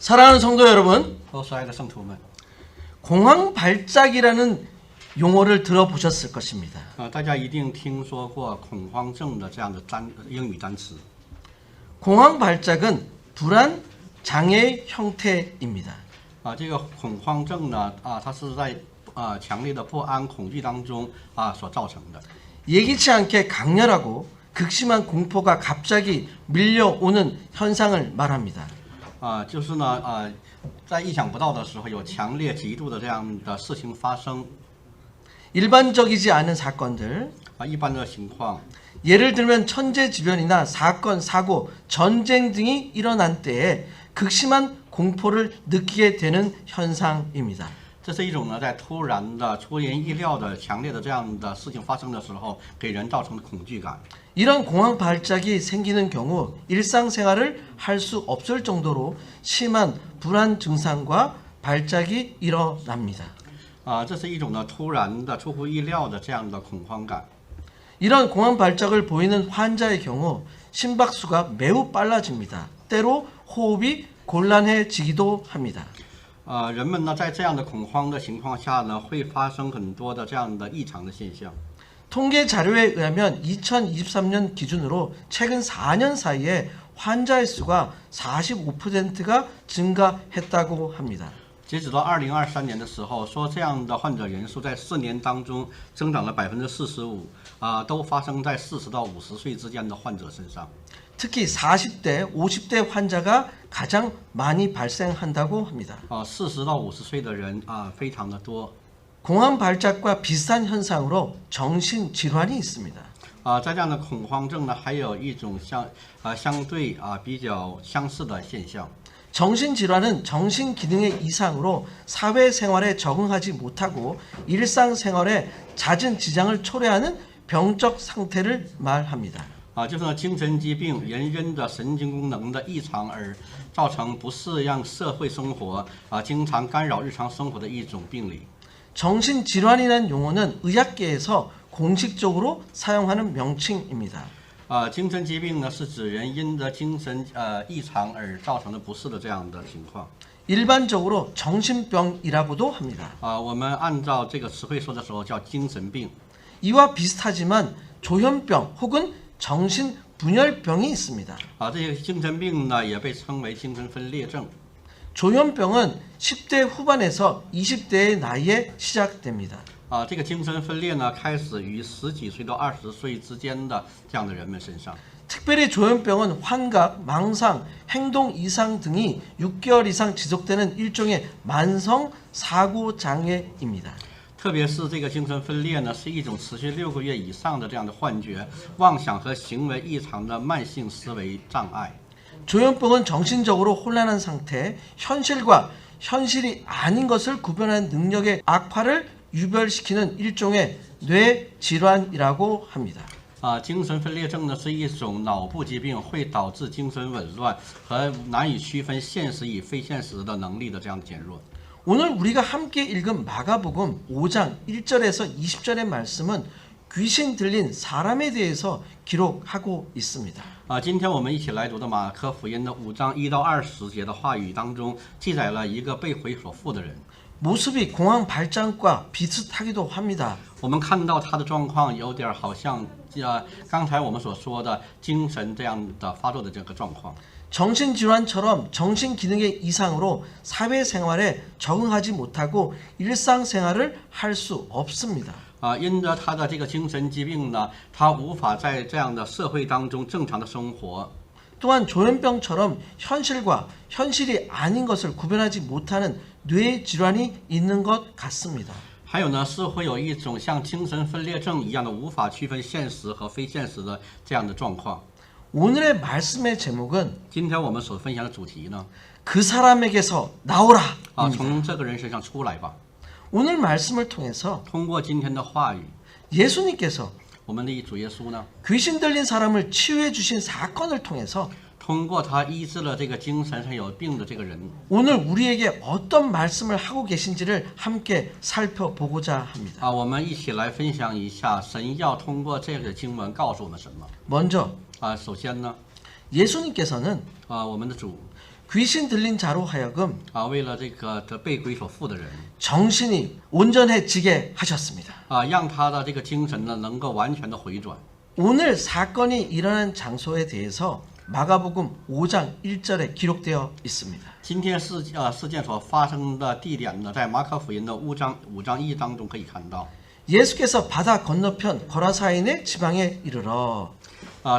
사랑하는 성도 여러분, 亲爱的圣徒们， 공황 발작이라는 용어를 들어보셨을 것입니다. 大家一定听说过恐慌症的这样的英语单词。 공황 발작은 불안 장애의 형태입니다. 这个恐慌症呢，它是在强烈的不安、恐惧当中所造成的。 예기치 않게 강렬하고 극심한 공포가 갑자기 밀려오는 현상을 말합니다. 就是呢，在意想不到的时候，有强烈、极度的这样的事情发生。 일반적이지 않은 사건들, 一般的情况， 예를 들면 천재지변이나 사건, 사고, 전쟁 등이 일어난 때에 극심한 공포를 느끼게 되는 현상입니다. 这是一种呢，在突然的、出人意料的、强烈的这样的事情发生的时候，给人造成的恐惧感。 이런 공황 발작이 생기는 경우 일상생활을 할 수 없을 정도로 심한 불안 증상과 발작이 일어납니다. 这是一种呢突然的、出乎意料的这样的恐慌感。 이런 공황 발작을 보이는 환자의 경우 심박수가 매우 빨라집니다. 때로 호흡이 곤란해지기도 합니다. 人们呢在这样的恐慌的情况下呢，会发生很多的这样的异常的现象。 통계 자료에 의하면 2023년 기준으로 최근 4년 사이에 환자의 수가 45%가 증가했다고 합니다. 截止到2023年的时候，说这样的患者人数在4年当中增长了45%，都发生在40到50岁之间的患者身上。 특히 40대, 50대 환자가 가장 많이 발생한다고 합니다. 40到50岁的人非常的多。 공황 발작과 비슷한 현상으로 정신 질환이 있습니다. 在这样的恐慌症呢，还有一种相对比较相似的现象。 정신 질환은 정신 기능의 이상으로 사회생활에 적응하지 못하고 일상생활에 잦은 지장을 초래하는 병적 상태를 말합니다. 就是呢，精神疾病因着神经功能的异常而造成不适应社会生活，经常干扰日常生活的一种病理。 정신질환이라는 용어는 의학계에서 공식적으로 사용하는 명칭입니다. 精神疾病呢，是指人因着精神异常而造成的不适的这样的情况。 일반적으로 정신병이라고도 합니다. 我们按照这个词汇说的时候叫精神病。 이와 비슷하지만 조현병 혹은 정신분열병이 있습니다. 这些精神病呢，也被称为精神分裂症。 조현병은 10대 후반에서 20대의 나이에 시작됩니다. 这个精神分裂呢，开始于10几岁到20岁之间的这样的人们身上。 특별히 조현병은 환각, 망상, 행동 이상 등이 6개월 이상 지속되는 일종의 만성 사고 장애입니다. 特别是这个精神分裂呢，是一种持续6个月以上的这样的幻觉、妄想和行为异常的慢性思维障碍。 조현병은 정신적으로 혼란한 상태, 현실과 현실이 아닌 것을 구별하는 능력의 악화를 유별시키는 일종의 뇌 질환이라고 합니다. 精神分裂症呢是一种脑部疾病，会导致精神紊乱和难以区分现实与非现实的能力的这样的减弱。 오늘 우리가 함께 읽은 마가복음 5장 1절에서 20절의 말씀은 귀신 들린 사람에 대해서 기록하고 있습니다. 今天我们一起来读的马可福音的5章1到20节的话语当中，记载了一个被鬼所附的人。 모습이 공황 발작과 비슷하기도 합니다. 我们看到他的状况有点好像刚才我们所说的精神这样的发作的这个状况。 정신질환처럼 정신기능의 이상으로 사회생활에 적응하지 못하고 일상생활을 할 수 없습니다. 因着他的这个精神疾病呢，他无法在这样的社会当中正常的生活。 또한 조현병처럼 현실과 현실이 아닌 것을 구별하지 못하는 뇌 질환이 있는 것 같습니다. 还有呢，是会有一种像精神分裂症一样的无法区分现实和非现实的这样的状况。 오늘의 말씀의 제목은 今天我们所分享的主题呢， 그 사람에게서 나오라. 从这个人身上出来吧。 오늘 말씀을 통해서 通过今天的话语， 예수님께서 我们的主耶稣呢， 귀신 들린 사람을 치유해 주신 사건을 통해서 通过他医治了这个精神上有病的这个人， 오늘 우리에게 어떤 말씀을 하고 계신지를 함께 살펴보고자 합니다. 我们一起来分享一下神要通过这个经文告诉我们什么。 먼저 首先呢， 예수님께서는 我们的主 귀신 들린 자로 하여금 为了这个得被鬼所附的人 정신이 온전해지게 하셨습니다. 让他的这个精神呢能够完全的回转。 오늘 사건이 일어난 장소에 대해서 마가복음 5장 1절에 기록되어 있습니다. 今天事件所发生的地点呢，在马可福音的5章1当中可以看到。 예수께서 바다 건너편 거라사인의 지방에 이르러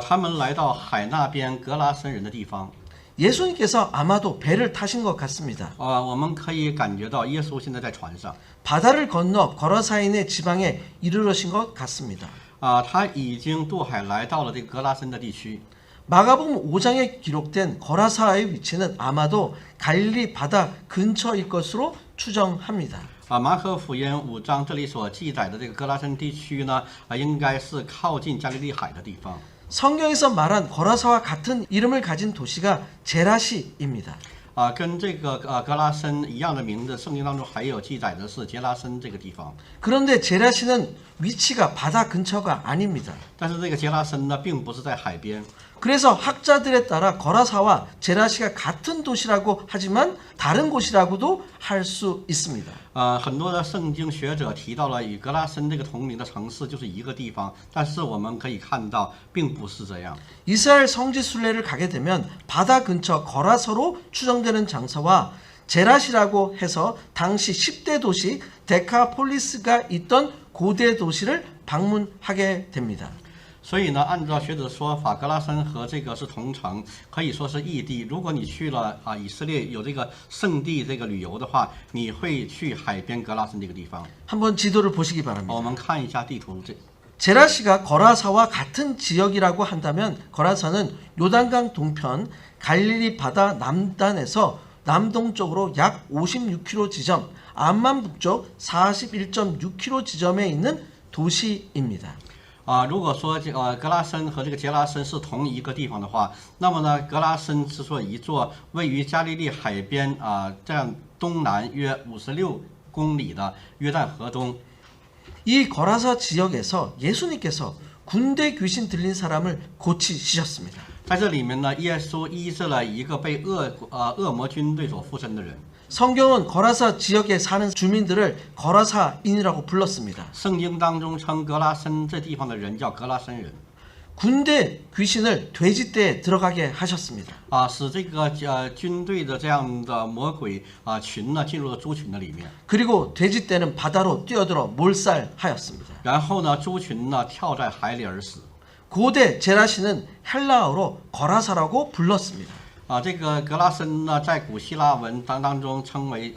他们来到海那边格拉森人的地方。 예수님께서 아마도 배를 타신 것 같습니다. 我们可以感觉到耶稣现在在船上。 바다를 건너 거라사인의 지방에 이르러신 것 같습니다. 他已经渡海来到了这个格拉森的地区。 마가복음 5장에 기록된 거라사의 위치는 아마도 갈릴리 바다 근처일 것으로 추정합니다. 马可福音5章这里所记载的这个格拉森地区呢，应该是靠近加利利海的地方。 성경에서 말한 거라사와 같은 이름을 가진 도시가 제라시입니다. 跟这个格拉森一样的名字，圣经当中还有记载的是杰拉森这个地方。 그런데 제라시는 위치가 바다 근처가 아닙니다. 但是这个杰拉森呢，并不是在海边。 그래서 학자들에 따라 거라사와 제라시가 같은 도시라고 하지만 다른 곳이라고도 할 수 있습니다. 很多的圣经学者提到了与格拉森这个同名的城市就是一个地方，但是我们可以看到，并不是这样。 이스라엘 성지 순례를 가게 되면 바다 근처 거라서로 추정되는 장소와 제라시라고 해서 당시 10대 도시 데카폴리스가 있던 고대 도시를 방문하게 됩니다. 所以呢，按照学者的说法，格拉森和这个是同城，可以说是异地。如果你去了以色列有这个圣地这个旅游的话，你会去海边格拉森这个地方。 한번 지도를 보시기 바랍니다. 我们看一下地图， 제라시가 거라사와 같은 지역이라고 한다면 거라사는 요단강 동편 갈릴리 바다 남단에서 남동쪽으로 약 56km 지점, 암만 북쪽 41.6km 지점에 있는 도시입니다. 如果说格拉森和这个杰拉森是同一个地方的话，那么呢，格拉森是说一座位于加利利海边这样东南约56公里的约旦河东。 이 거라사 지역에서 예수님께서 군대 귀신 들린 사람을 고치셨습니다. 在这里面呢，耶稣医治了一个被恶魔军队所附身的人。 성경은 거라사 지역에 사는 주민들을 거라사인이라고 불렀습니다. 圣经当中称格拉森这地方的人叫格拉森人。 군대 귀신을 돼지떼에 들어가게 하셨습니다. 使这个军队的这样的魔鬼群呢进入了猪群的里面。 그리고 돼지떼는 바다로 뛰어들어 몰살하였습니다. 然后呢，猪群呢跳在海里而死。 고대 제라시는 헬라어로 거라사라고 불렀습니다. 这个格拉森呢，在古希腊文当中称为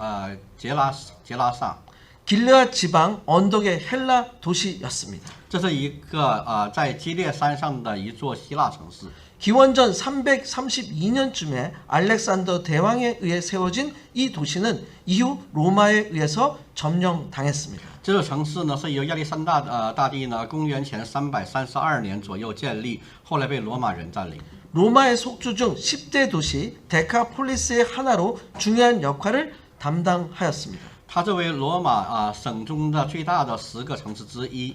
杰拉萨。 길르앗 지방 언덕의 헬라 도시였습니다. 这是一个在基列山上的一座希腊城市。 기원전 332년쯤에 알렉산더 대왕에 의해 세워진 이 도시는 이후 로마에 의해서 점령당했습니다. 这座城市呢是由亚历山大帝呢公元前332年左右建立，后来被罗马人占领。 로마의 속주 중 10대 도시 데카폴리스의 하나로 중요한 역할을 담당하였습니다. 它作为罗马省中的最大的10个城市之一。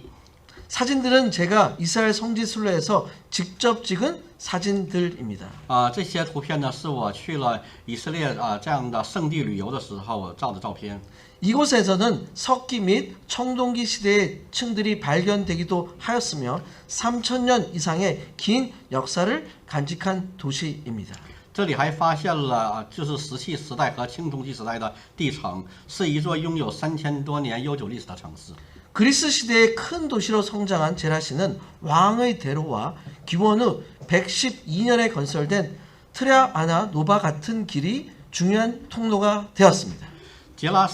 사진들은 제가 이스라엘 성지 순례에서 직접 찍은 사진들입니다. 这些图片呢是我去了以色列这样的圣地旅游的时候我照的照片。 이곳에서는 석기 및 청동기 시대의 층들이 발견되기도 하였으며 3000년 이상의 긴 역사를 간직한 도시입니다. 这里还发现了就是石器时代和青铜器时代的地城，是一座拥有3000多年悠久历史的城市。 그리스 시대의 큰 도시로 성장한 제라시는 왕의 대로와 기원 후 112년에 건설된 트레아나 노바 같은 길이 중요한 통로가 되었습니다. 杰拉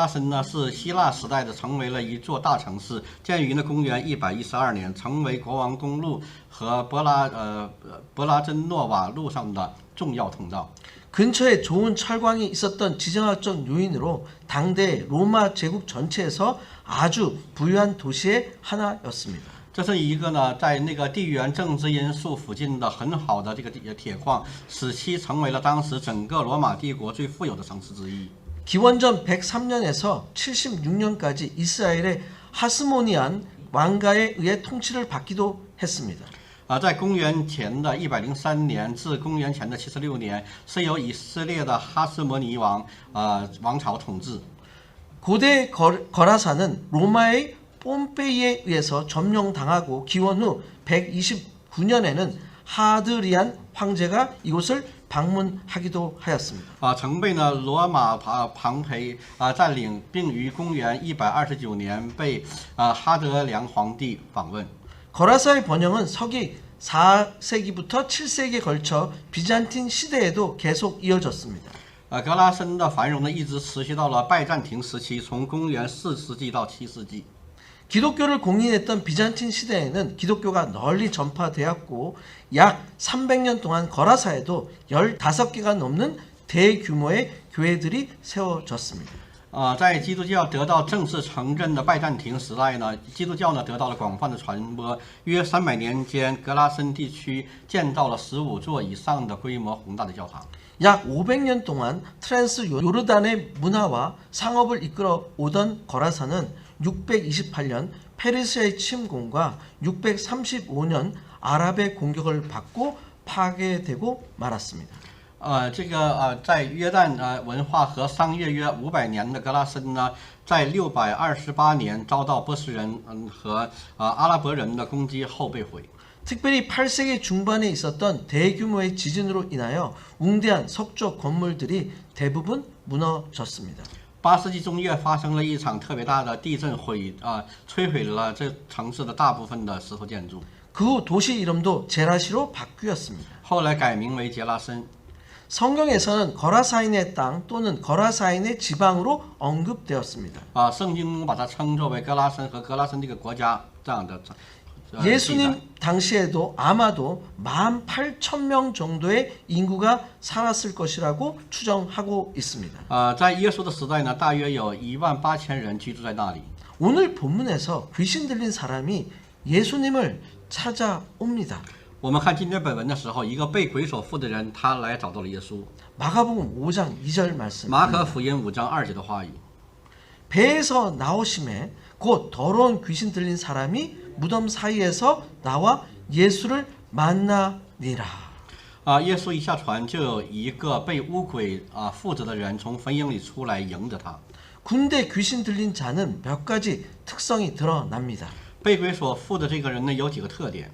森呢是希腊时代的，成为了一座大城市，建于公元112年，成为国王公路和伯拉真诺瓦路上的重要通道。 근처에 좋은 철광이 있었던 지정학적 요인으로 당대 로마 제국 전체에서 아주 부유한 도시의 하나였습니다. 这是一个呢，在那个地缘政治因素附近的很好的这个铁矿，使其成为了当时整个罗马帝国最富有的城市之一。 기원전 103년에서 76년까지 이스라엘의 하스모니안 왕가에 의해 통치를 받기도 했습니다. 在公元前的103年至公元前的76年，是由以色列的哈斯摩尼王朝统治。 고대 거라사는 로마의 폼페이에 의해서 점령당하고 기원 후 129년에는 하드리안 황제가 이곳을 방문하기도 하였습니다. 曾被罗马庞培占领，并于公元129年被哈德良皇帝访问。 거라사의 번영은 서기 4세기부터 7세기에 걸쳐 비잔틴 시대에도 계속 이어졌습니다. 格拉森的繁荣呢，一直持续到了拜占庭时期，从公元4世纪到7世纪。 기독교를 공인했던 비잔틴 시대에는 기독교가 널리 전파되었고 약 300년 동안 거라사에도 15개가 넘는 대규모의 교회들이 세워졌습니다. 在基督教得到正式承认的拜占庭时代呢，基督教呢得到了广泛的传播。约300年间，格拉森地区建造了15座以上的规模宏大的教堂。 약 500년 동안 트랜스 요르단의 문화와 상업을 이끌어 오던 거라사는 628년 페르시아의 침공과 635년 아랍의 공격을 받고 파괴되고 말았습니다. 在约旦文化和商业约500年的格拉森呢，在628年遭到波斯人和阿拉伯人的攻击后被毁。 특별히 8세기 중반에 있었던 대규모의 지진으로 인하여 웅대한 석조 건물들이 대부분 무너졌습니다. 8世纪中叶发生了一场特别大的地震，摧毁了这城市的大部分的石头建筑。 그 후 도시 이름도 제라시로 바뀌었습니다. 后来改名为杰拉森。 성경에서는 거라사인의 땅 또는 거라사인의 지방으로 언급되었습니다. 圣经把它称作为格拉森和格拉森这个国家这样的。 예수님 당시에도 아마도 18,000명 정도의 인구가 살았을 것이라고 추정하고 있습니다. 在耶稣的时代呢，大约有18000人居住在那里。 오늘 본문에서 귀신 들린 사람이 예수님을 찾아옵니다. 我们看今天本文的时候，一个被鬼所附的人，他来找到了耶稣。 마가복음 5장 2절 말씀. 马可福音5章2节的话语。 배에서 나오심에 곧 더러운 귀신 들린 사람이 무덤 사이에서 나와 예수를 만나니라. 耶稣一下船，就有一个被污鬼附着的人从坟茔里出来迎着他。 군대 귀신 들린 자는 몇 가지 특성이 드러납니다. 被鬼所附的这个人呢，有几个特点。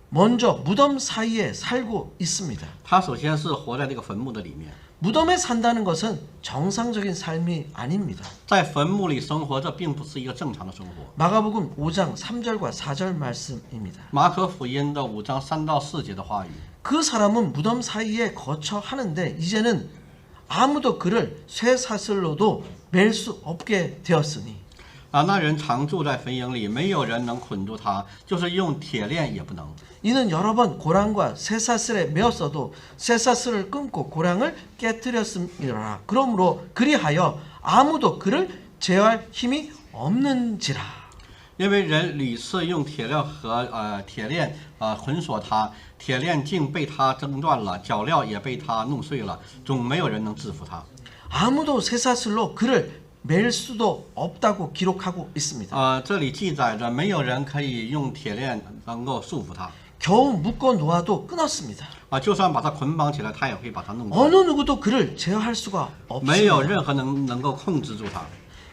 먼저 무덤 사이에 살고 있습니다. 他首先是活在这个坟墓的里面， 무덤에 산다는 것은 정상적인 삶이 아닙니다. 在坟墓里生活，这并不是一个正常的生活。 마가복음 5장 3절과 4절 말씀입니다. 马可福音的5章3到4节的话语。 그 사람은 무덤 사이에 거처 하는데 이제는 아무도 그를 쇠사슬로도 맬 수 없게 되었으니 那人常住在坟茔里，没有人能捆住他，就是用铁链也不能。 이는 여러 번 고랑과 쇠사슬에 메었어도 쇠사슬을 끊고 고랑을 깨뜨렸음이라. 그러므로 그리하여 아무도 그를 제어할 힘이 없는지라. 因为人屡次用铁镣和铁链捆锁他，铁链竟被他挣断了，脚镣也被他弄碎了，总没有人能制服他。 아무도 쇠사슬로 그를 맬 수도 없다고 기록하고 있습니다. 这里记载着没有人可以用铁链能够束缚他。 겨우 묶어 놓아도 끊었습니다. 就算把他捆绑起来，他也会把他弄断。 어느 누구도 그를 제어할 수가 没有 없습니다. 任何能够控制住他。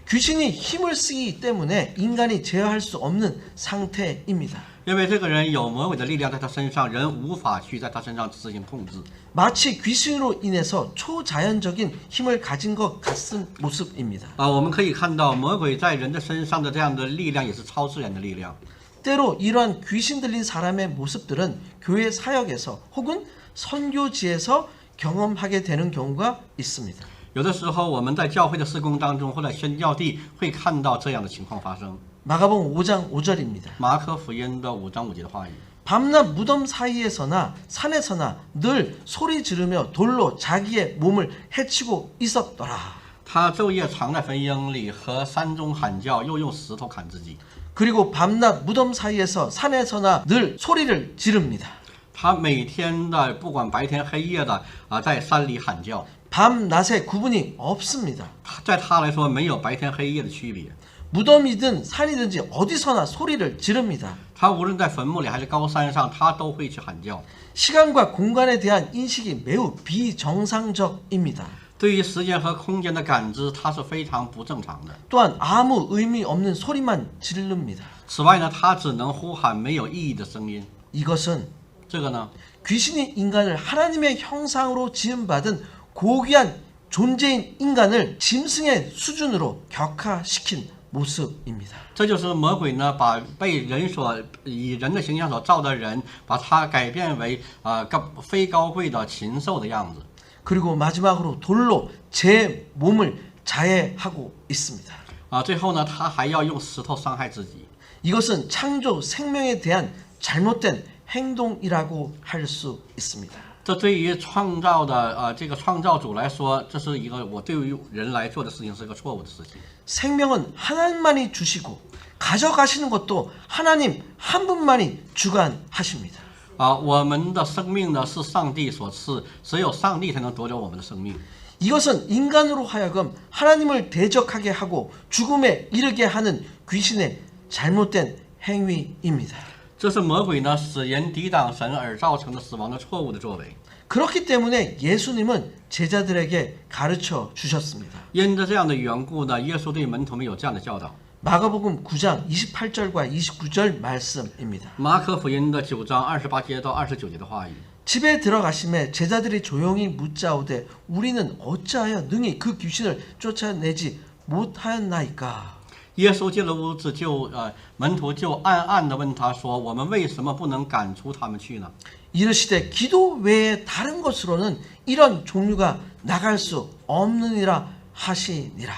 귀신이 힘을 쓰기 때문에 인간이 제어할 수 없는 상태입니다. 因为这个人有魔鬼的力量在他身上，人无法去在他身上执行控制。 마치 귀신으로 인해서 초자연적인 힘을 가진 것 같은 모습입니다. 我们可以看到魔鬼在人的身上的这样的力量也是超自然的力量。 때로 이러한 귀신 들린 사람의 모습들은 교회 사역에서 혹은 선교지에서 경험하게 되는 경우가 있습니다. 有的时候我们在教会的事工当中或者宣教地会看到这样的情况发生。 마가복음 5장 5절입니다. 马可福音的5章5节的话语。 밤낮 무덤 사이에서나 산에서나 늘 소리 지르며 돌로 자기의 몸을 해치고 있었더라. 他昼夜藏在坟茔里，和山中喊叫，又用石头砍自己。 그리고 밤낮 무덤 사이에서 산에서나 늘 소리를 지릅니다. 他每天的不管白天黑夜的在山里喊叫。 밤낮의 구분이 없습니다. 在他来说没有白天黑夜的区别。 무덤이든 산이든지 어디서나 소리를 지릅니다. 他无论在坟墓里还是高山上，他都会去喊叫。 시간과 공간에 대한 인식이 매우 비정상적입니다. 对于时间和空间的感知，它是非常不正常的。 또한 아무 의미 없는 소리만 지릅니다. 此外呢，他只能呼喊没有意义的声音。 이것은 这个呢， 귀신이 인간을 하나님의 형상으로 지음받은 고귀한 존재인 인간을 짐승의 수준으로 격하시킨 모습입니다. 这就是魔鬼呢，把被人以人的形象所造的人，把他改变为非高贵的禽兽的样子。 그리고 마지막으로 돌로 제 몸을 자해하고 있습니다. 最后呢，他还要用石头伤害自己。 이것은 창조 생명에 대한 잘못된 행동이라고 할 수 있습니다. 这对于创造的这个创造主来说，这是一个我对于人来做的事情是一个错误的事情。 생명은 하나님만이 주시고 가져가시는 것도 하나님 한 분만이 주관하십니다. 我们的生命呢是上帝所赐，只有上帝才能夺走我们的生命。 이것은 인간으로 하여금 하나님을 대적하게 하고 죽음에 이르게 하는 귀신의 잘못된 행위입니다. 这是魔鬼呢使人抵挡神而造成的死亡的错误的作为。 그렇기 때문에 예수님은 제자들에게 가르쳐 주셨습니다. 因着这样的缘故呢，耶稣对门徒们有这样的教导。 마가복음 9장 28절과 29절 말씀입니다. 马可福音的9章28节到29节的话语。 집에 들어가심에 제자들이 조용히 묻자오되 우리는 어찌하여 능히 그 귀신을 쫓아내지 못하였나이까. 耶稣进了屋子门徒就暗暗地问他说：“我们为什么不能赶出他们去呢？” 이르시되 기도 외에 다른 것으로는 이런 종류가 나갈 수 없느니라 하시니라.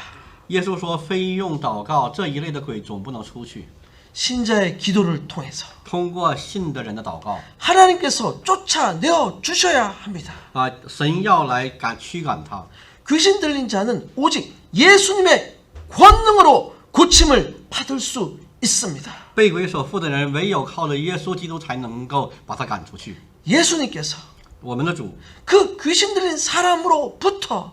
耶稣说：“非用祷告，这一类的鬼总不能出去。 신자의 기도를 통해서 通过信的人的祷告， 하나님께서 쫓아내어 주셔야 합니다. 神要来驱赶他。 귀신 들린 자는 오직 예수님의 권능으로 고침을 받을 수 있습니다. 被鬼所附的人，唯有靠着耶稣基督才能够把他赶出去。 예수님께서 我们的主 그 귀신 들린 사람으로부터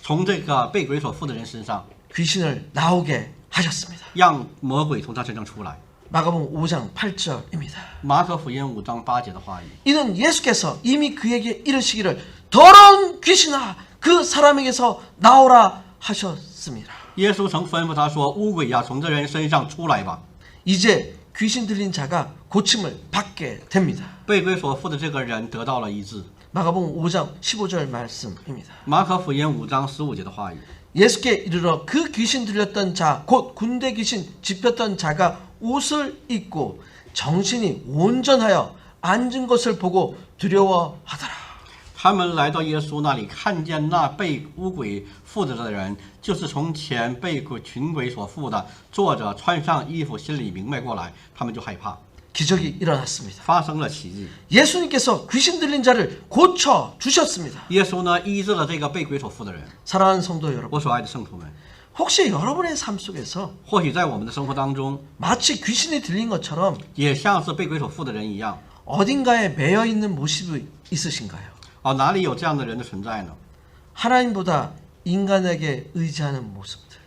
从这个被鬼所附的人身上， 귀신을 나오게 하셨습니다. 让魔鬼从他身上出来。 마가복음 5장 8절입니다. 马可福音5章8节的话语。 이는 예수께서 이미 그에게 이르시기를 더러운 귀신아 그 사람에게서 나오라 하셨습니다. 耶稣曾吩咐他说：“污鬼呀，从这人身上出来吧。” 이제 귀신 들린 자가 고침을 받게 됩니다. 被鬼所附的这个人得到了医治。 마가복음 5장 15절 말씀입니다. 马可福音5章15节的话语。 예수께 이르러 그 귀신 들렸던 자 곧 군대 귀신 집혔던 자가 옷을 입고 정신이 온전하여 앉은 것을 보고 두려워하더라. 他们来到耶稣那里，看见那被污鬼附着的人，就是从前被群鬼所附的，坐着穿上衣服，心里明白过来，他们就害怕。 기적이 일어났습니다. 发生了奇迹。 예수님께서 귀신 들린 자를 고쳐 주셨습니다. 耶稣呢医治了这个被鬼所附的人。 사랑하는 성도 여러분, 我所爱的圣徒们， 혹시 여러분의 삶 속에서 或许在我们的生活当中， 마치 귀신이 들린 것처럼 也像是被鬼所附的人一样。 어딘가에 매여 있는 모습이 있으신가요? 哪里有这样的人的存在呢？ 하나님보다 인간에게 의지하는 모습들.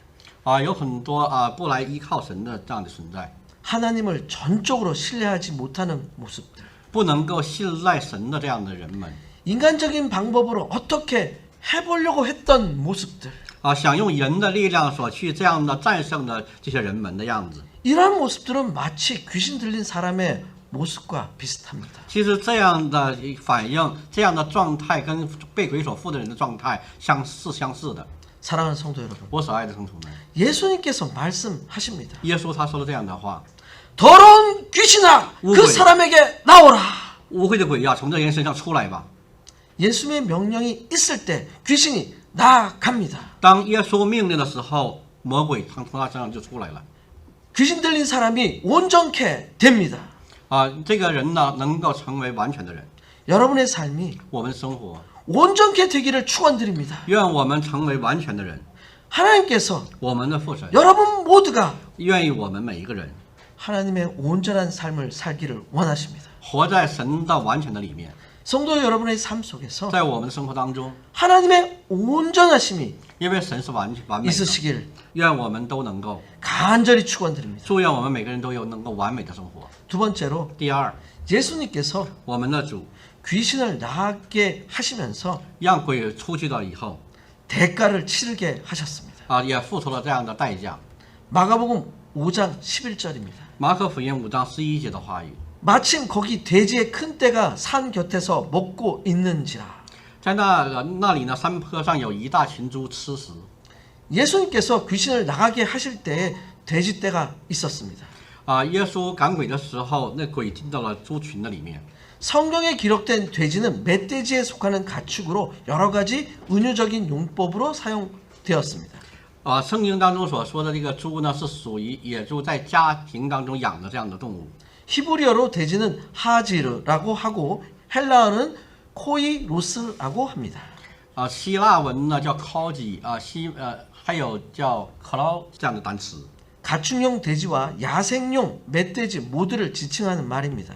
有很多不来依靠神的这样的存在， 하나님을 전적으로 신뢰하지 못하는 모습들. 不能够信赖神的这样的人们， 인간적인 방법으로 어떻게 해보려고 했던 모습들. 想用人的力量所去这样的战胜的这些人们的样子。 이러한 모습들은 마치 귀신 들린 사람의 모습과 비슷합니다. 其实这样的反应，这样的状态跟被鬼所附的人的状态相似的。 사랑하는 성도 여러분, 我所爱的圣徒们， 예수님께서 말씀하십니다. 耶稣他说了这样的话： 더러운 귀신아, 그 사람에게 나오라. 污秽的鬼呀，从这人身上出来吧。 예수님의 명령이 있을 때 귀신이 나갑니다. 当耶稣命令的时候，魔鬼从他身上就出来了。 귀신 들린 사람이 온전케 됩니다. 这个人呢，能够成为完全的人。 여러분의 삶이 我们生活， 온전케 되기를 축원드립니다. 愿我们成为完全的人。 하나님께서 我们的父神 여러분 모두가 愿意我们每一个人 하나님의 온전한 삶을 살기를 원하십니다. 活在神的完全的里面。 성도 여러분의 삶 속에서 在我们的生活当中， 하나님의 온전하심이 因为神是完美的， 있으시길 愿我们都能够， 간절히 축원드립니다. 祝愿我们每个人都有能够完美的生活。 두 번째로 第二， 예수님께서 我们的主 귀신을 나가게 하시면서 让鬼出去了以后， 대가를 치르게 하셨습니다. 也付出了这样的代价。 마가복음 5장 11절입니다. 马可福音5章11节的话语， 마침 거기 돼지의 큰 떼가 산 곁에서 먹고 있는지라. 在那里呢，山坡上有一大群猪吃食。 예수님께서 귀신을 나가게 하실 때에 돼지 떼가 있었습니다. 耶稣赶鬼的时候，那鬼进到了猪群的里面。 성경에 기록된 돼지는 멧돼지에 속하는 가축으로 여러 가지 은유적인 용법으로 사용되었습니다. 圣经当中所说的这个猪呢，是属于野猪在家庭当中养的这样的动物。 히브리어로 돼지는 하지르라고 하고 헬라어는 코이로스라고 합니다. 希腊文呢叫 kogi 还有叫 klo 这样的单词。 가축용 돼지와 야생용 멧돼지 모두를 지칭하는 말입니다.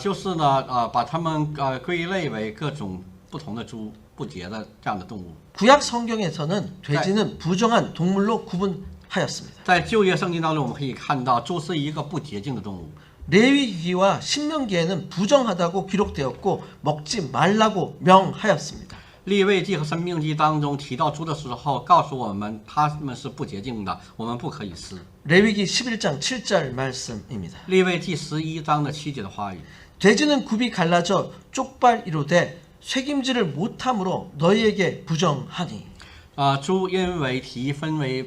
就是呢把它们归类为各种不同的猪，不洁的这样的动物。 구약 성경에서는 돼지는 부정한 동물로 구분하였습니다. 在旧约圣经当中，我们可以看到猪是一个不洁净的动物。 레위기와 신명기에는 부정하다고 기록되었고 먹지 말라고 명하였습니다. 利未记和申命记当中提到猪的时候，告诉我们它们是不洁净的，我们不可以吃。 레위기 11장 7절 말씀입니다. 利未记11章的7节的话语。 돼지는 굽이 갈라져 쪽발이로 돼 쇠김질을 못함으로 너희에게 부정하니. 猪因为蹄分为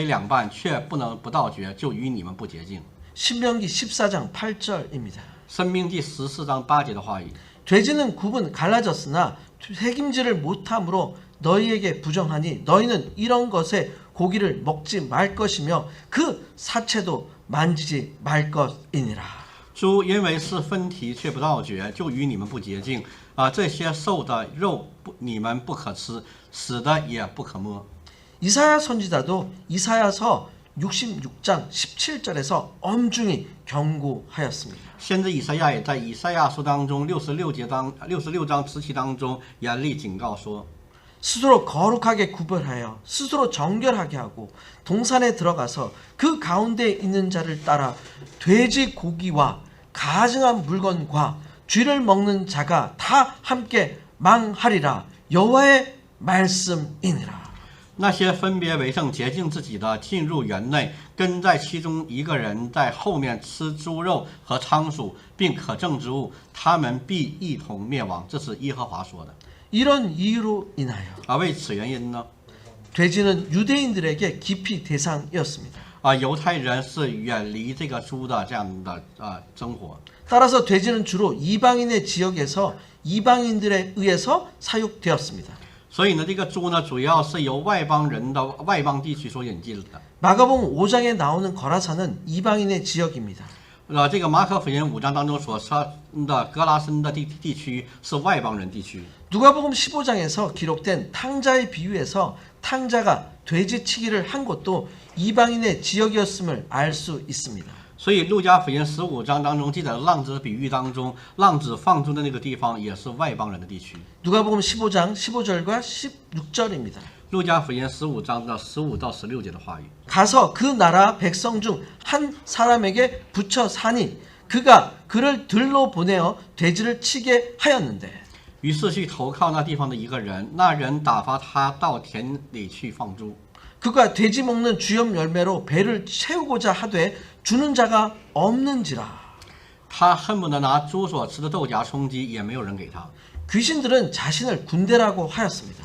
两半，却不倒嚼，就与你们不洁净。 신명기 14장 8절입니다. 申命记14章8节的话语。 돼지는 굽은 갈라졌으나 쇠김질을 못함으로 너희에게 부정하니 너희는 이런 것에 고기를 먹지 말 것이며 그 사체도 만지지 말 것이니라. 猪因为是分蹄却不倒嚼，就与你们不洁净。这些瘦的肉你们不可吃，死的也不可摸。 이사야 선지자도 이사야서 66장 17절에서 엄중히 경고하였습니다. 先知以赛亚也在以赛亚书当中66章17当中严厉警告说： 스스로 거룩하게 구별하여 스스로 정결하게 하고 동산에 들어가서 그 가운데 있는 자를 따라 돼지 고기와 가증한 물건과 쥐를 먹는 자가 다 함께 망하리라. 여호와의 말씀이니라. 那些分别为圣、洁净自己的，进入园内，跟在其中一个人在后面吃猪肉和仓鼠，并可憎之物，他们必一同灭亡。这是耶和华说的。 이런 이유로 인하여 为此原因呢， 돼지는 유대인들에게 기피 대상이었습니다. 犹太人是远离这个猪的这样的生活。 따라서 돼지는 주로 이방인의 지역에서 이방인들에 의해서 사육되었습니다. 所以呢，这个猪呢，主要是由外邦人的外邦地区所引进的。 마가복음 5장에 나오는 거라사는 이방인의 지역입니다. 这个马可福音5章当中所说的格拉森的地区是外邦人地区。 누가복음 15장에서 기록된 탕자의 비유에서 탕자가 돼지치기를 한 곳도 이방인의 지역이었음을 알 수 있습니다. 所以路加福音15章当中记载的浪子比喻当中，浪子放猪的那个地方也是外邦人的地区。 누가복음 15장 15절과 16절입니다. 路加福音15章的15到16节的话语。 가서 그 나라 백성 중 한 사람에게 붙여 사니 그가 그를 들로 보내어 돼지를 치게 하였는데 于是去投靠那地方的一个人，那人打发他到田里去放猪。 그가 돼지 먹는 주염 열매로 배를 채우고자 하되 주는 자가 없는지라. 他恨不得拿猪所吃的豆荚充饥，也没有人给他。 귀신들은 자신을 군대라고 하였습니다.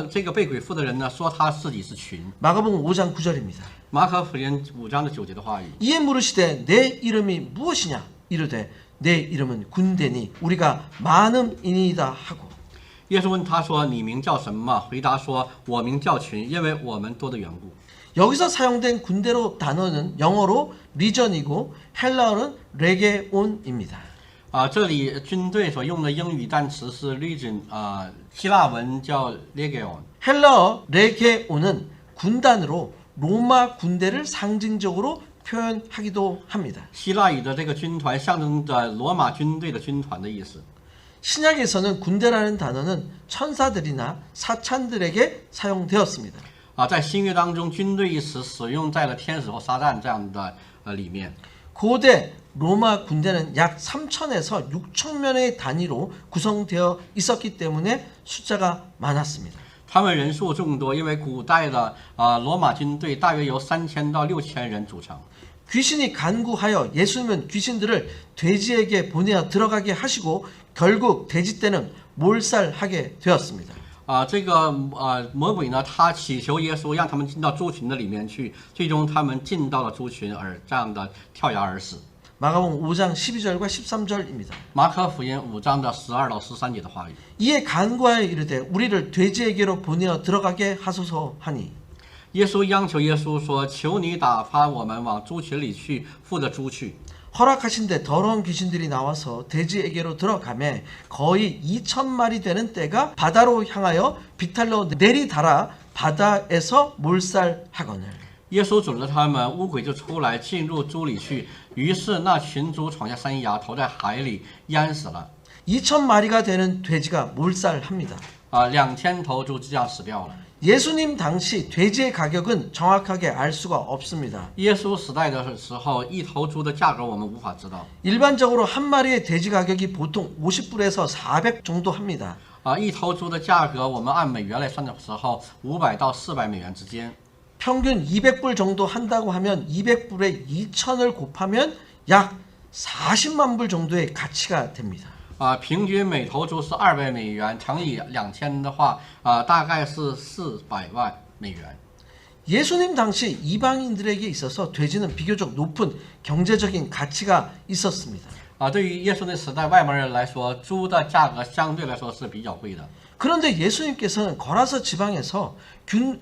这个被鬼附的人呢，说他自己是群。 마가복음 5장 9절입니다. 马可福音5章的9节的话语。 이에 물으시되 내 이름이 무엇이냐 이르되 내 이름은 군대니 우리가 많음이니이다 하고 耶稣问他说：“你名叫什么？”回答说：“我名叫群，因为我们多的缘故。” 여기서 사용된 군대로 단어는 영어로 리전이고 헬라어는 레게온입니다. 这里军队所用的英语单词是 legion， 希腊文叫 legion。 헬라어 레게온은 군단으로 로마 군대를 상징적으로 표현하기도 합니다. 希腊语的这个军团象征着罗马军队的军团的意思。 신약에서는 군대라는 단어는 천사들이나 사찬들에게 사용되었습니다. 在新约当中，军队一词使用在了天使或撒旦这样的里面。 고대 로마 군대는 약 3천에서 6천 명의 단위로 구성되어 있었기 때문에 숫자가 많았습니다. 他们人数众多，因为古代的罗马军队大约由3000到6000人组成。 귀신이 간구하여 예수님은 귀신들을 돼지에게 보내어 들어가게 하시고 결국 돼지 떼는 몰살하게 되었습니다. 这个魔鬼呢，他祈求耶稣让他们进到猪群的里面去，最终他们进到了猪群，而这样的跳崖而死。 마가복음 5장 12절과 13절입니다. 马可福音5章的12到13节的话语。 이에 간구하여 이르되 우리를 돼지에게로 보내어 들어가게 하소서 하니 耶稣央求耶稣说：“求你打发我们往猪群里去，附着猪去。” 허락하신데 더러운 귀신들이 나와서 돼지에게로 들어가매 거의 2,000마리 되는 떼가 바다로 향하여 비탈로 내리달아 바다에서 몰살하거늘. 耶稣准了他们，污鬼就出来进入猪里去，于是那群猪闯下山崖，投在海里淹死了。 2,000마리가 되는 돼지가 몰살합니다. 2000头猪就这样死掉了。 예수님 당시 돼지의 가격은 정확하게 알 수가 없습니다. 耶稣时代的时候，一头猪的价格我们无法知道。 일반적으로 한 마리의 돼지 가격이 보통 50불에서 400 정도 합니다. 一头猪的价格，我们按美元来算的时候，500到400美元之间。 평균 200불 정도 한다고 하면 200불에 2,000을 곱하면 약 40만 불 정도의 가치가 됩니다. 平均每头猪是200美元，乘以2000的话，大概是400万美元。 예수님 당시 이방인들에게 있어서 돼지는 비교적 높은 경제적인 가치가 있었습니다. 对于耶稣那时代外邦人来说，猪的价格相对来说是比较贵的。 그런데 예수님께서는 거라서 지방에서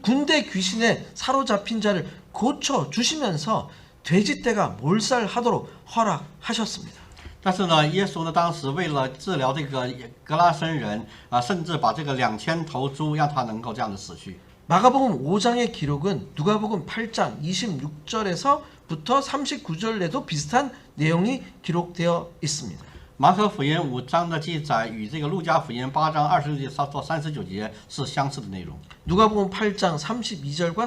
군대 귀신에 사로잡힌 자를 고쳐 주시면서 돼지떼가 몰살하도록 허락하셨습니다. 但是呢，耶稣呢，当时为了治疗这个格拉森人甚至把这个2000头猪让他能够这样的死去。 마가복음 5장의 기록은 누가복음 8장 26절에서부터 39절에도 비슷한 내용이 기록되어 있습니다. 马可福音5章的记载与这个路加福音8章26节到39节是相似的内容。 누가복음 8장 32절과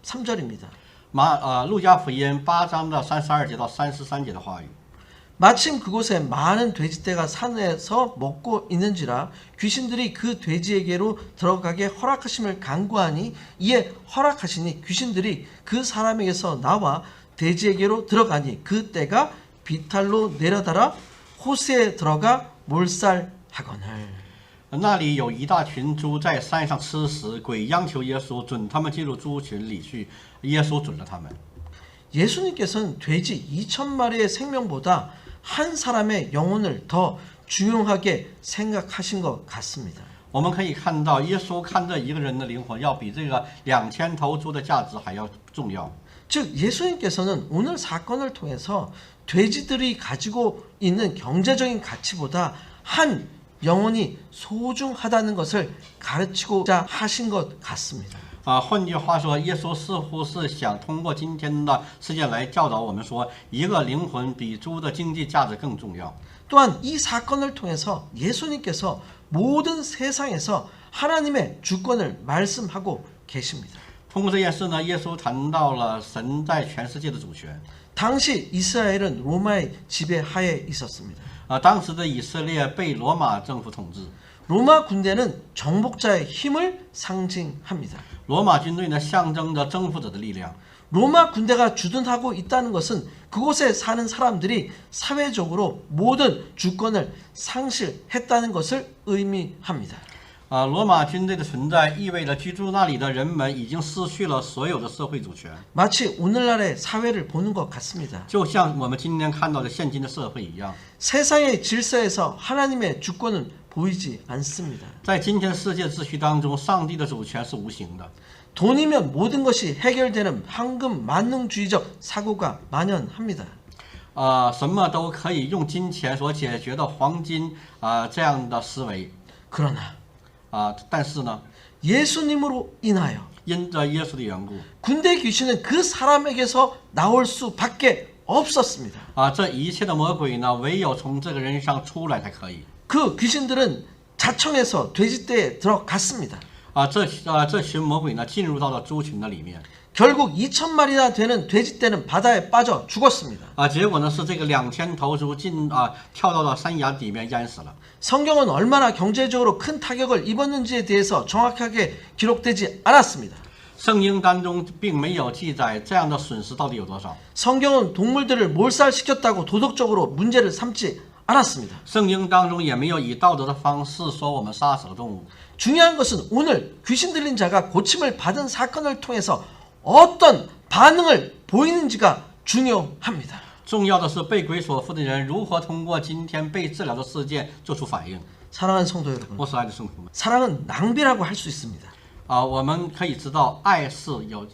33절입니다. 路加福音8章的32节到33节的话语。 마침 그곳에 많은 돼지떼가 산에서 먹고 있는지라 귀신들이 그 돼지에게로 들어가게 허락하심을 간구하니 이에 허락하시니 귀신들이 그 사람에게서 나와 돼지에게로 들어가니 그 떼가 비탈로 내려달아 호수에 들어가 몰살하거늘. 那里有一大群猪在山上吃食，鬼央求耶稣准他们进入猪群里去，耶稣准了他们。 예수님께서는 돼지 2,000마리의 생명보다 한 사람의 영혼을 더 중요하게 생각하신 것 같습니다. 我们可以看到，耶稣看这一个人的灵魂，要比这个2000头猪的价值还要重要。 즉 예수님께서는 오늘 사건을 통해서 돼지들이 가지고 있는 경제적인 가치보다 한 영혼이 소중하다는 것을 가르치고자 하신 것 같습니다. 换句话说，耶稣似乎是想通过今天的事件来教导我们说，一个灵魂比猪的经济价值更重要。 또한 이 사건을 통해서 예수님께서 모든 세상에서 하나님의 주권을 말씀하고 계십니다. 通过这件事呢，耶稣谈到了神在全世界的主权。 당시 이스라엘은 로마의 지배하에 있었습니다. 当时的以色列被罗马政府统治， 로마 군대는 정복자의 힘을 상징합니다. 罗马军队呢象征着征服者的力量。 로마 군대가 주둔하고 있다는 것은 그곳에 사는 사람들이 사회적으로 모든 주권을 상실했다는 것을 의미합니다. 罗马军队的存在意味着居住那里的人们已经失去了所有的社会主权， 마치 오늘날의 사회를 보는 것 같습니다. 就像我们今天看到的现今的社会一样。 세상의 질서에서 하나님의 주권은 보이지 않습니다. 在今天世界秩序当中，上帝的主权是无形的。 돈이면 모든 것이 해결되는 황금 만능주의적 사고가 만연합니다. 什么都可以用金钱所解决的黄金这样的思维。 그러나 但是呢， 예수님으로 인하여 因着耶稣的缘故 군대 귀신은 그 사람에게서 나올 수밖에 없었습니다. 这一切的魔鬼呢，唯有从这个人上出来才可以 그 귀신들은 자청해서 돼지떼에 들어갔습니다. 这群魔鬼呢，进入到了猪群的里面 결국 2,000마리나 되는 돼지떼는 바다에 빠져 죽었습니다. 结果呢是这个2000头猪跳到了山崖里面淹死了。 성경은 얼마나 경제적으로 큰 타격을 입었는지에 대해서 정확하게 기록되지 않았습니다. 圣经当中并没有记载这样的损失到底有多少。 성경은 동물들을 몰살시켰다고 도덕적으로 문제를 삼지 않았습니다. 圣经当中也没有以道德的方式说我们杀死了动物。 중요한 것은 오늘 귀신 들린 자가 고침을 받은 사건을 통해서 어떤 반응을 보이는지가 중요합니다. 重要的是被鬼所附的人如何通过今天被治疗的事件做出反应。 사랑하는 성도 여러분, 我所爱的圣徒们 사랑은 낭비라고 할 수 있습니다. 我们可以知道爱是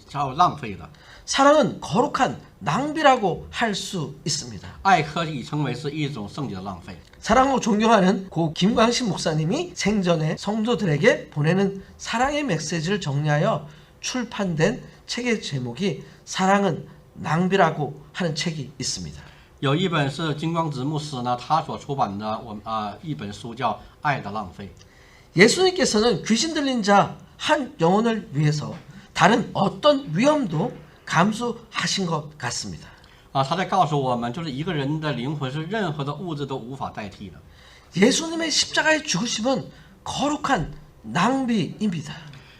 叫浪费的， 사랑은 거룩한 낭비라고 할 수 있습니다. 爱可以称为是一种圣洁的浪费。 사랑으로 존경하는 고 김광신 목사님이 생전에 성도들에게 보내는 사랑의 메시지를 정리하여 출판된 책의 제목이 사랑은 낭비라고 하는 책이 있습니다. 有一本是金光直牧师呢，他所出版的一本书叫《爱的浪费》。 예수님께서는 귀신 들린 자 한 영혼을 위해서 다른 어떤 위험도 감수하신 것 같습니다. 他在告诉我们，就是一个人的灵魂是任何的物质都无法代替的。 예수님의 십자가의 죽으심은 거룩한 낭비입니다.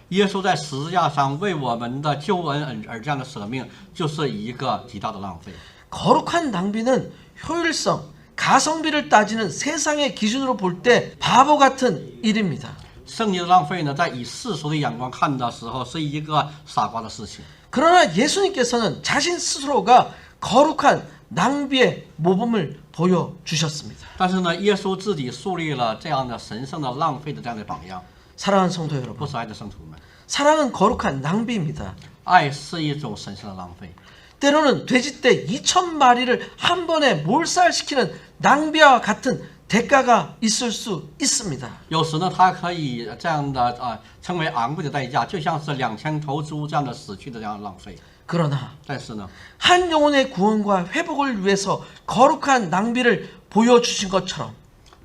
耶稣在十字架上为我们的救恩而这样的舍命，就是一个极大的浪费。 거룩한 낭비는 효율성, 가성비를 따지는 세상의 기준으로 볼 때 바보 같은 일입니다. 圣洁的浪费呢，在以世俗的眼光看的时候，是一个傻瓜的事情。 그러나 예수님께서는 자신 스스로가 거룩한 낭비의 모범을 보여주셨습니다. 但是呢，耶稣自己树立了这样的神圣的浪费的这样的榜样。 사랑하는 성도 不 여러분, 是爱的圣徒们， 사랑은 거룩한 낭비입니다. 爱是一种神圣的浪费。 때로는 돼지떼 2,000마리를 한 번에 몰살시키는 낭비와 같은 대가가 있을 수 있습니다. 有时呢，它可以这样的称为昂贵的代价，就像是2000头猪这样的死去的这样的浪费。 그러나 但是呢， 한 영혼의 구원과 회복을 위해서 거룩한 낭비를 보여주신 것처럼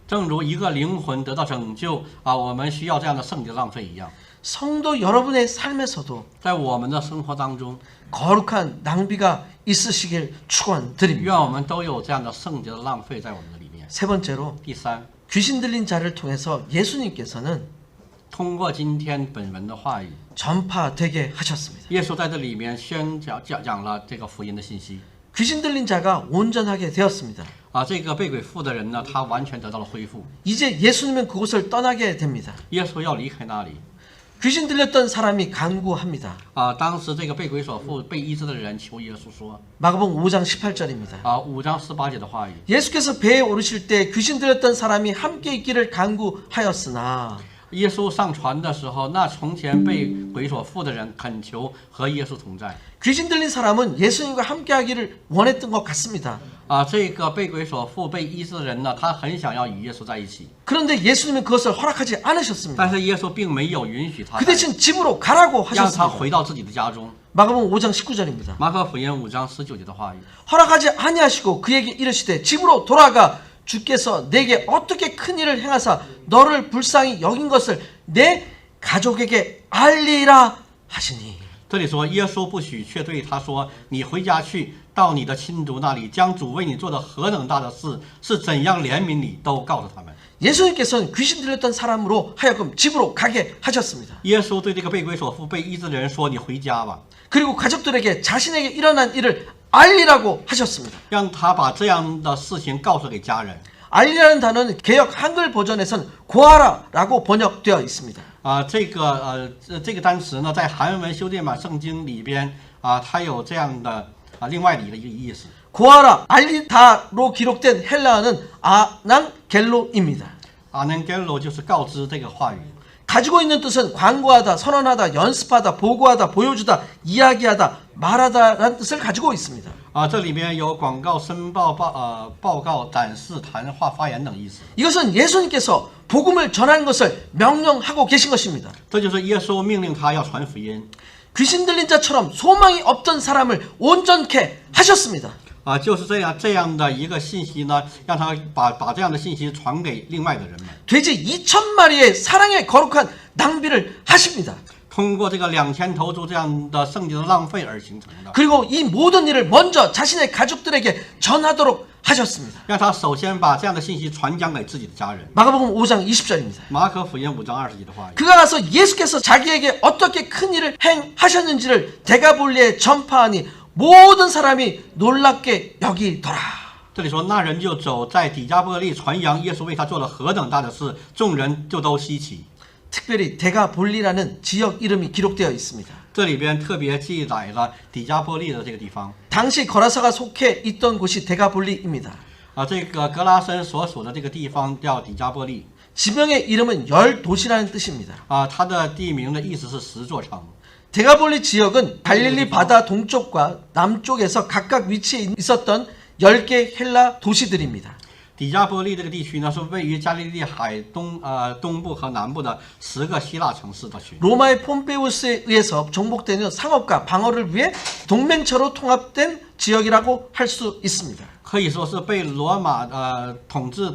正如一个灵魂得到拯救我们需要这样的圣洁的浪费一样， 성도 여러분의 삶에서도 在我们的生活当中， 거룩한 낭비가 있으시길 축원드립니다. 愿我们都有这样的圣洁的浪费在我们的里面。 세 번째로 第三， 귀신 들린 자를 통해서 예수님께서는 通过今天本文的话语， 전파되게 하셨습니다. 耶稣在这里面宣讲了这个福音的信息。 귀신 들린 자가 온전하게 되었습니다. 这个被鬼附的人呢，他完全得到了恢复。 이제 예수님은 그곳을 떠나게 됩니다. 耶稣要离开那里。 귀신 들렸던 사람이 간구합니다. 当时这个被鬼所附、被医治的人求耶稣说， 마가복음 5장 18절입니다. 5장 18节的话语。 예수께서 배에 오르실 때 귀신 들렸던 사람이 함께 있기를 간구하였으나 耶稣上船的时候，那从前被鬼所附的人恳求和耶稣同在。 귀신 들린 사람은 예수님과 함께 하기를 원했던 것 같습니다. 这个被鬼所附、被医治的人呢，他很想要与耶稣在一起， 그런데 예수님은 그것을 허락하지 않으셨습니다. 但是耶稣并没有允许他 그 대신 집으로 가라고 让他 하셨습니다. 回到自己的家中。 마가복음 5장 19절입니다. 马可福音5장 19节的话语。 허락하지 아니하시고 그에게 이르시되 집으로 돌아가 주께서 내게 어떻게 큰 일을 행하사 너를 불쌍히 여긴 것을 내 가족에게 알리라 하시니. 这里说，耶稣不许，却对他说：“你回家去，到你的亲族那里，将主为你做的何等大的事，是怎样怜悯你，都告诉他们。” 예수님께서는 귀신 들렸던 사람으로 하여금 집으로 가게 하셨습니다. 耶稣对这个被鬼所附、被医治的人说：“你回家吧。” 그리고 가족들에게 자신에게 일어난 일을 알리라고 하셨습니다. 让他把这样的事情告诉给家人。 알리라는 단어는 개역 한글 버전에서는 고하라라고 번역되어 있습니다. 这个单词呢，在韩文修订版圣经里边它有这样的另外的一个意思。 고하라, 알리다로 기록된 헬라어는 아난겔로입니다. 아난겔로 就是告知这个话语。 가지고 있는 뜻은 광고하다, 선언하다, 연습하다, 보고하다, 보여주다, 이야기하다, 말하다라는 뜻을 가지고 있습니다. 这里面有广告、申报、报告、展示、谈话、发言等意思。 이것은 예수님께서 복음을 전하는 것을 명령하고 계신 것입니다. 这就是耶稣命令他要传福音。 귀신 들린 자처럼 소망이 없던 사람을 온전케 하셨습니다. 就是这样的一个信息呢，让他把这样的信息传给另外的人们。 돼지 2,000마리의 사랑의 거룩한 낭비를 하십니다. 通过这个2000头猪这样的圣洁的浪费而形成的， 그리고 이 모든 일을 먼저 자신의 가족들에게 전하도록 하셨습니다. 让他首先把这样的信息传讲给自己的家人。 마가복음 5장 20절입니다. 马可福音5章20节的话语， 그가 가서 예수께서 자기에게 어떻게 큰 일을 행하셨는지를 데가볼리에 전파하니 모든 사람이 놀랍게 여기더라. 这里说那人就走在底加波利传扬耶稣为他做了何等大的事，众人就都稀奇。 특별히 데가볼리라는 지역 이름이 기록되어 있습니다. 这里边特别记载了底加波利的这个地方。 당시 거라사가 속해 있던 곳이 데가볼리입니다. 这个格拉森所属的这个地方叫底加波利。 지명의 이름은 열 도시라는 뜻입니다. 它的地名的意思是10座城。 데가볼리 지역은 갈릴리 바다 동쪽과 남쪽에서 각각 위치해 있었던 10개 헬라 도시들입니다. 底加波利这个地区呢，是位于加利利海东部和南部的10个希腊城市的区。 로마의 폼페우스에 의해서 정복되는 상업과 방어를 위해 동맹처로 통합된 지역이라고 할 수 있습니다. 可以说是被罗马统治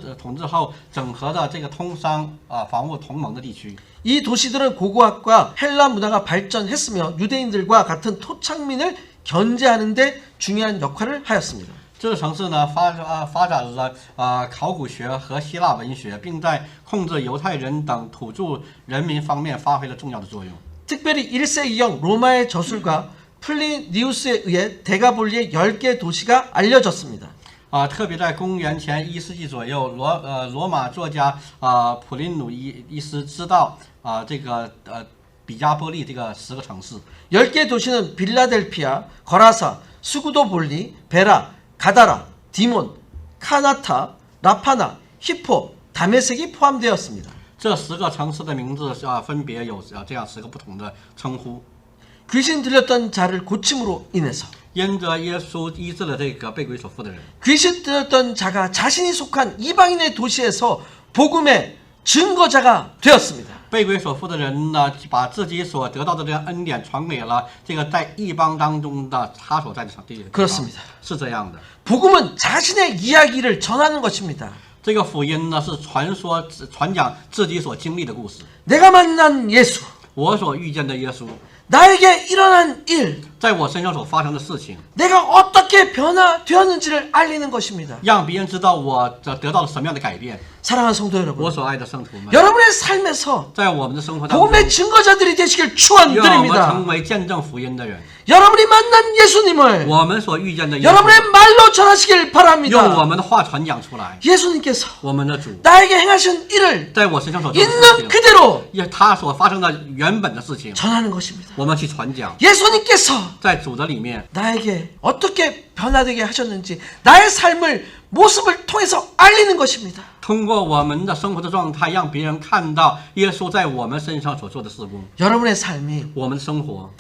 后整合的这个通商防务同盟的地区。 이 도시들은 고고학과 헬라 문화가 발전했으며 유대인들과 같은 토착민을 견제하는 데 중요한 역할을 하였습니다. 这个城市呢发展了考古学和希腊文学，并在控制犹太人等土著人民方面发挥了重要的作用。 특별히 1세 이형 로마의 저술가 플리니우스에 의해 데가볼리의 10개 도시가 알려졌습니다. 特别在公元前1世纪左右，罗马作家普林努伊斯知道这个比加波利这个10个城市。 10개 도시는 빌라델피아, 거라사, 수구도볼리, 베라, 가다라, 디몬, 카나타, 라파나, 히포, 다메섹이 포함되었습니다. 这10个城市的名字分别有这样10个不同的称呼。 귀신 들렸던 자를 고침으로 인해서 因着耶稣医治了这个被鬼所附的人， 귀신 들렸던 자가 자신이 속한 이방인의 도시에서 복음의 증거자가 되었습니다. 被鬼所附的人呢，把自己所得到的这个恩典传给了这个在异邦当中的他所在的地方。 그렇습니다. 是这样的。 복음은 자신의 이야기를 전하는 것입니다. 这个福音呢，是传讲自己所经历的故事。 내가 만난 예수, 我所遇见的耶稣， 나에게 일어난 일, 在我身上所发生的事情， 내가 어떻게 변화되었는지를 알리는 것입니다. 让别人知道我得到了什么样的改变。 사랑하는 성도 我 여러분, 所爱的圣徒们， 여러분의 삶에서 在我们的生活当中， 복음의 증거자들이 되시길 愿我们 축원드립니다. 成为见证福音的人。 여러분이 만난 예수님을 我们所遇见的耶稣， 여러분의 말로 전하시길 用我 바랍니다. 们的话传讲出来。 예수님께서 我们的主 나에게 행하신 일을 在我身上所做的事 있는 情， 그대로 他所发生的原本的事情， 전하는 것입니다. 我们去传讲。 예수님께서 在主的里面， 나에게 어떻게 변화되게 하셨는지 나의 삶을 모습을 통해서 알리는 것입니다. 通过我们的生活的状态，让别人看到耶稣在我们身上所做的事工。 여러분의 삶이 我们的生活，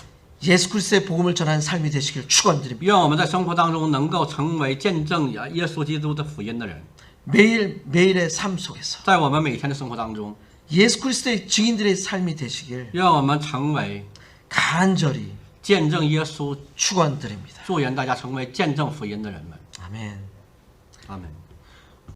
예수 그리스도의 복음을 전하는 삶이 되시길 축원드립니다. 愿我们在生活当中能够成为见证耶稣基督的福音的人。 매일매일의 삶 속에서 在我们每天的生活当中， 예수 그리스도의 증인들의 삶이 되시길 愿我们成为 간절히 见证耶稣， 축원드립니다. 祝愿大家成为见证福音的人们。 아멘.阿门。